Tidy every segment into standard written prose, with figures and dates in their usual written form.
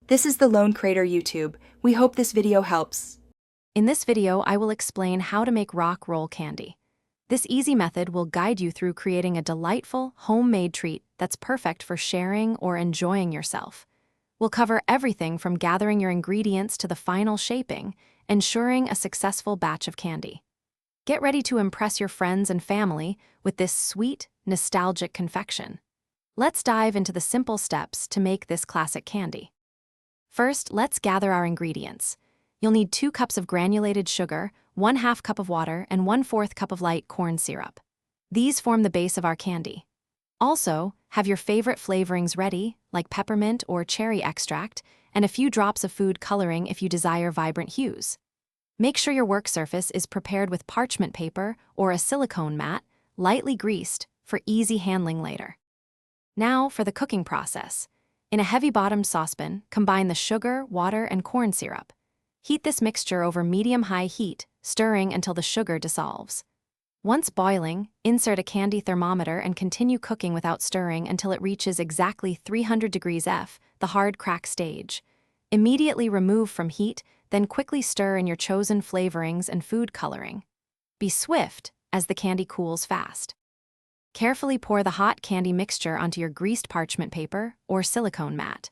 This is the Lone Crater YouTube. We hope this video helps. In this video, I will explain how to make rock roll candy. This easy method will guide you through creating a delightful, homemade treat that's perfect for sharing or enjoying yourself. We'll cover everything from gathering your ingredients to the final shaping, ensuring a successful batch of candy. Get ready to impress your friends and family with this sweet, nostalgic confection. Let's dive into the simple steps to make this classic candy. First, let's gather our ingredients. You'll need 2 cups of granulated sugar, 1/2 cup of water, and 1/4 cup of light corn syrup. These form the base of our candy. Also, have your favorite flavorings ready, like peppermint or cherry extract, and a few drops of food coloring if you desire vibrant hues. Make sure your work surface is prepared with parchment paper or a silicone mat, lightly greased, for easy handling later. Now for the cooking process. In a heavy-bottomed saucepan, combine the sugar, water, and corn syrup. Heat this mixture over medium-high heat, stirring until the sugar dissolves. Once boiling, insert a candy thermometer and continue cooking without stirring until it reaches exactly 300 degrees F, the hard crack stage. Immediately remove from heat, then quickly stir in your chosen flavorings and food coloring. Be swift, as the candy cools fast. Carefully pour the hot candy mixture onto your greased parchment paper or silicone mat.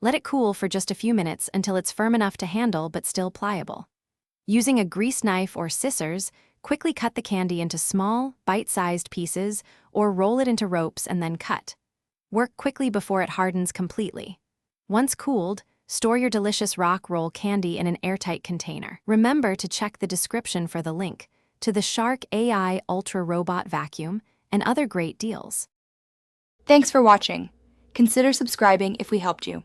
Let it cool for just a few minutes until it's firm enough to handle but still pliable. Using a grease knife or scissors, quickly cut the candy into small, bite-sized pieces or roll it into ropes and then cut. Work quickly before it hardens completely. Once cooled, store your delicious rock roll candy in an airtight container. Remember to check the description for the link to the Shark AI Ultra Robot Vacuum and other great deals. Thanks for watching. Consider subscribing if we helped you.